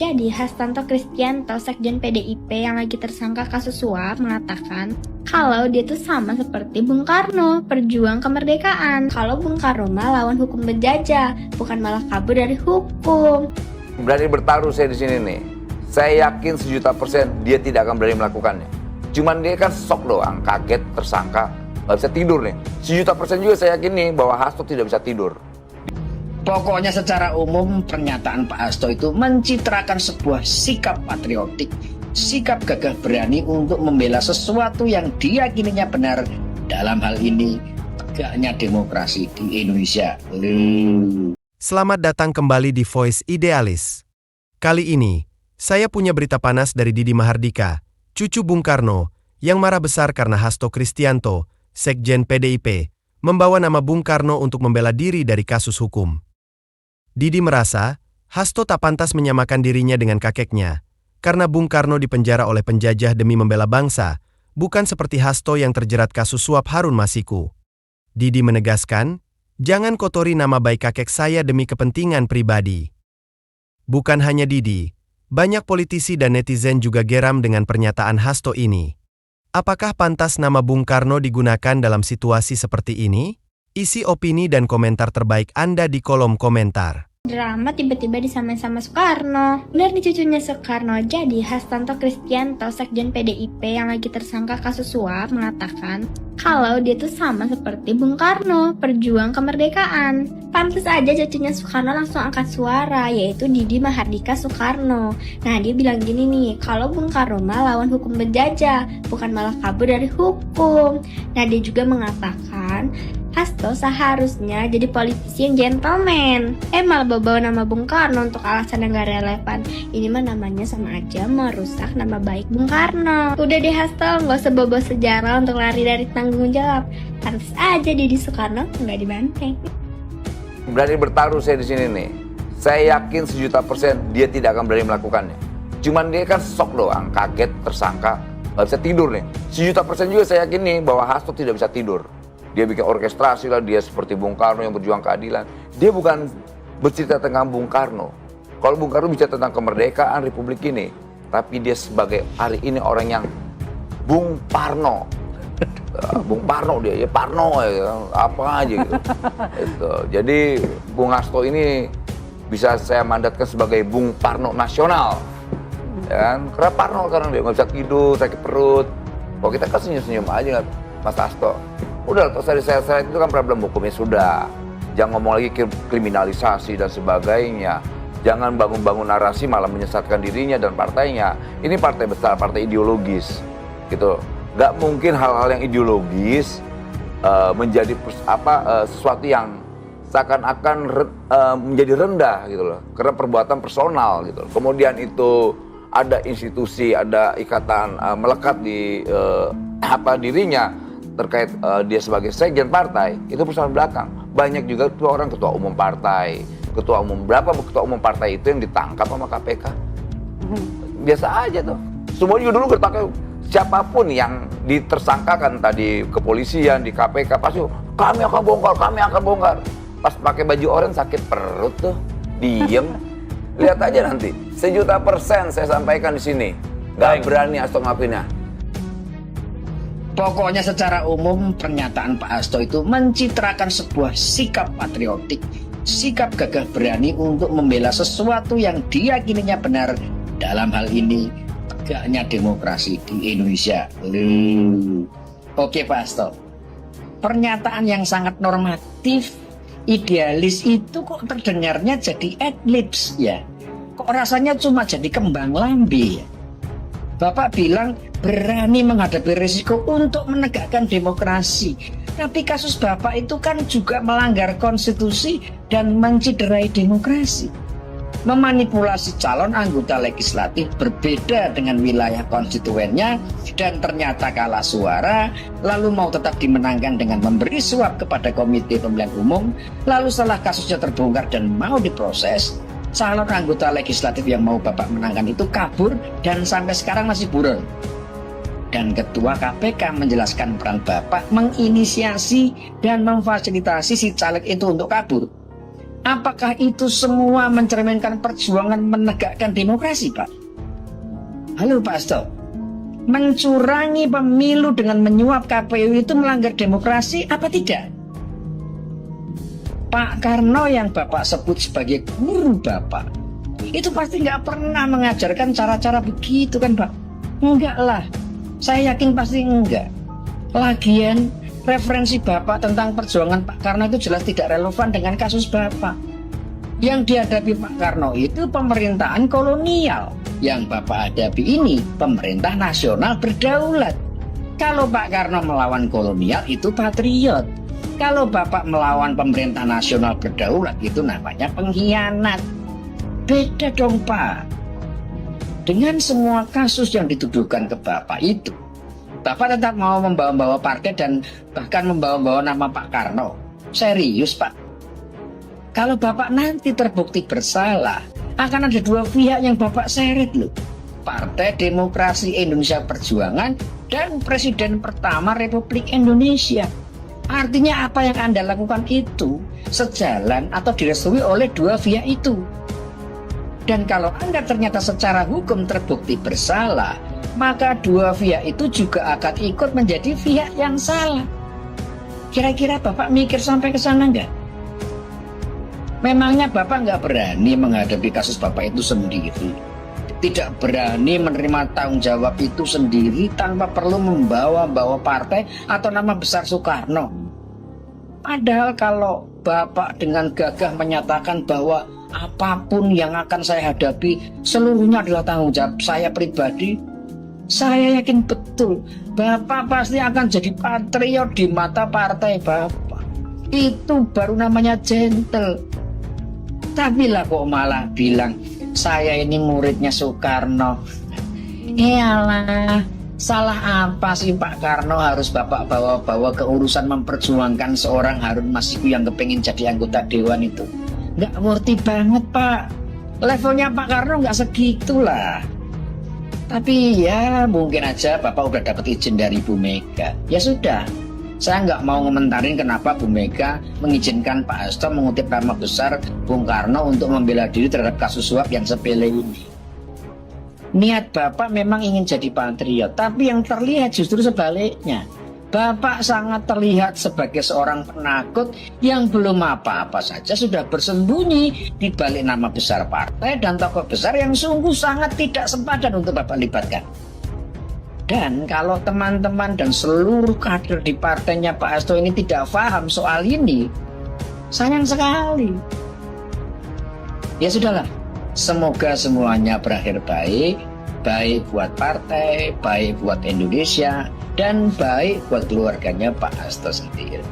Jadi, Hastanto Kristianto, Sekjen PDIP yang lagi tersangka kasus suap, mengatakan kalau dia tuh sama seperti Bung Karno, perjuang kemerdekaan. Kalau Bung Karno mah lawan hukum penjajah, bukan malah kabur dari hukum. Berani bertaruh saya di sini nih. Saya yakin 1.000.000% dia tidak akan berani melakukannya. Cuman dia kan shock doang, kaget, tersangka, nggak bisa tidur nih. 1.000.000% juga saya yakin nih bahwa Hasto tidak bisa tidur. Pokoknya secara umum pernyataan Pak Hasto itu mencitrakan sebuah sikap patriotik, sikap gagah berani untuk membela sesuatu yang diyakininya benar. Dalam hal ini tegaknya demokrasi di Indonesia. Selamat datang kembali di Voice Idealis. Kali ini, saya punya berita panas dari Didi Mahardika, cucu Bung Karno, yang marah besar karena Hasto Kristianto, Sekjen PDIP, membawa nama Bung Karno untuk membela diri dari kasus hukum. Didi merasa, Hasto tak pantas menyamakan dirinya dengan kakeknya, karena Bung Karno dipenjara oleh penjajah demi membela bangsa, bukan seperti Hasto yang terjerat kasus suap Harun Masiku. Didi menegaskan, jangan kotori nama baik kakek saya demi kepentingan pribadi. Bukan hanya Didi, banyak politisi dan netizen juga geram dengan pernyataan Hasto ini. Apakah pantas nama Bung Karno digunakan dalam situasi seperti ini? Isi opini dan komentar terbaik Anda di kolom komentar. Drama tiba-tiba disamain sama Soekarno. Benar nih cucunya Soekarno. Jadi, Hastanto Kristianto, Sekjen PDIP yang lagi tersangka kasus suap, mengatakan kalau dia tuh sama seperti Bung Karno, perjuang kemerdekaan. Pantes aja cucunya Soekarno langsung angkat suara, yaitu Didi Mahardika Soekarno. Nah, dia bilang gini nih, kalau Bung Karno mah lawan hukum penjajah, bukan malah kabur dari hukum. Nah, dia juga mengatakan Hasto seharusnya jadi politisi yang gentleman. Malah bawa nama Bung Karno untuk alasan yang gak relevan. Ini mah namanya sama aja merusak nama baik Bung Karno. Udah deh Hasto, gak usah bawa sejarah untuk lari dari tanggung jawab. Harus aja Didi Soekarno gak dibanteng. Berani bertaruh saya di sini nih. Saya yakin 1.000.000% dia tidak akan berani melakukannya. Cuman dia kan shock doang, kaget, tersangka, nggak bisa tidur nih. 1.000.000% juga saya yakin nih bahwa Hasto tidak bisa tidur. Dia bikin orkestrasi lah, dia seperti Bung Karno yang berjuang keadilan. Dia bukan bercerita tentang Bung Karno. Kalau Bung Karno bicara tentang kemerdekaan Republik ini, tapi dia sebagai hari ini orang yang Bung Parno. Bung Parno dia, ya Parno ya, apa aja gitu. Jadi Bung Hasto ini bisa saya mandatkan sebagai Bung Parno nasional. Ya kan? Karena Parno karena dia nggak bisa tidur, sakit perut. Kalau kita kan senyum-senyum aja Mas Hasto. Udah, atau saya itu kan problem hukumnya sudah. Jangan ngomong lagi kriminalisasi dan sebagainya. Jangan bangun-bangun narasi malah menyesatkan dirinya dan partainya. Ini partai besar, partai ideologis, gitu. Gak mungkin hal-hal yang ideologis menjadi sesuatu yang seakan-akan menjadi rendah, gitu loh. Karena perbuatan personal, gitu loh. Kemudian itu ada institusi, ada ikatan melekat di dirinya. Terkait dia sebagai sekjen partai, itu persoalan belakang. Banyak juga orang ketua umum partai, berapa ketua umum partai itu yang ditangkap sama KPK. Biasa aja tuh. Semua juga dulu bertangkap, siapapun yang ditersangkakan tadi kepolisian, di KPK, pasti kami akan bongkar. Pas pakai baju oranye sakit perut tuh, diem. Lihat aja nanti, 1.000.000% saya sampaikan di sini. Gak berani Hasto ngakuinnya. Pokoknya secara umum pernyataan Pak Hasto itu mencitrakan sebuah sikap patriotik, sikap gagah berani untuk membela sesuatu yang diyakininya benar. Dalam hal ini tegaknya demokrasi di Indonesia. Oke Pak Hasto, pernyataan yang sangat normatif, idealis itu kok terdengarnya jadi adlibs ya? Kok rasanya cuma jadi kembang lambe ya? Bapak bilang berani menghadapi risiko untuk menegakkan demokrasi. Tapi kasus Bapak itu kan juga melanggar konstitusi dan menciderai demokrasi. Memanipulasi calon anggota legislatif berbeda dengan wilayah konstituennya dan ternyata kalah suara, lalu mau tetap dimenangkan dengan memberi suap kepada Komite Pemilihan Umum, lalu setelah kasusnya terbongkar dan mau diproses, calon anggota legislatif yang mau Bapak menangkan itu kabur dan sampai sekarang masih buron. Dan Ketua KPK menjelaskan peran Bapak menginisiasi dan memfasilitasi si caleg itu untuk kabur. Apakah itu semua mencerminkan perjuangan menegakkan demokrasi, Pak? Halo Pak Hasto, mencurangi pemilu dengan menyuap KPU itu melanggar demokrasi apa tidak? Pak Karno yang Bapak sebut sebagai guru Bapak, itu pasti nggak pernah mengajarkan cara-cara begitu kan Pak? Enggak lah, saya yakin pasti enggak. Lagian referensi Bapak tentang perjuangan Pak Karno itu jelas tidak relevan dengan kasus Bapak. Yang dihadapi Pak Karno itu pemerintahan kolonial. Yang Bapak hadapi ini pemerintah nasional berdaulat. Kalau Pak Karno melawan kolonial itu patriot. Kalau Bapak melawan pemerintah nasional berdaulat itu namanya pengkhianat. Beda dong Pak. Dengan semua kasus yang dituduhkan ke Bapak itu, Bapak tetap mau membawa-bawa partai dan bahkan membawa-bawa nama Pak Karno. Serius Pak? Kalau Bapak nanti terbukti bersalah, akan ada dua pihak yang Bapak seret loh. Partai Demokrasi Indonesia Perjuangan dan Presiden pertama Republik Indonesia. Artinya apa yang Anda lakukan itu sejalan atau direstui oleh dua pihak itu. Dan kalau Anda ternyata secara hukum terbukti bersalah, maka dua pihak itu juga akan ikut menjadi pihak yang salah. Kira-kira Bapak mikir sampai ke sana enggak? Memangnya Bapak nggak berani menghadapi kasus Bapak itu sendiri? Tidak berani menerima tanggung jawab itu sendiri tanpa perlu membawa-bawa partai atau nama besar Soekarno? Padahal kalau Bapak dengan gagah menyatakan bahwa apapun yang akan saya hadapi seluruhnya adalah tanggung jawab saya pribadi, saya yakin betul Bapak pasti akan jadi patriot di mata partai Bapak. Itu baru namanya gentle. Tapi lah kok malah bilang saya ini muridnya Soekarno. Iyalah, salah apa sih Pak Karno harus Bapak bawa-bawa ke urusan memperjuangkan seorang Harun Masiku yang kepingin jadi anggota dewan itu? Nggak ngerti banget Pak. Levelnya Pak Karno nggak segitulah. Tapi ya mungkin aja Bapak udah dapat izin dari Bu Mega. Ya sudah, saya nggak mau ngomentarin kenapa Bu Mega mengizinkan Pak Hasto mengutip nama besar Bung Karno untuk membela diri terhadap kasus suap yang sepele ini. Niat Bapak memang ingin jadi patriot, tapi yang terlihat justru sebaliknya. Bapak sangat terlihat sebagai seorang penakut yang belum apa-apa saja sudah bersembunyi di balik nama besar partai dan tokoh besar yang sungguh sangat tidak sepadan untuk Bapak libatkan. Dan kalau teman-teman dan seluruh kader di partainya Pak Hasto ini tidak paham soal ini, sayang sekali. Ya sudahlah, semoga semuanya berakhir baik, baik buat partai, baik buat Indonesia, dan baik buat keluarganya Pak Hasto sendiri.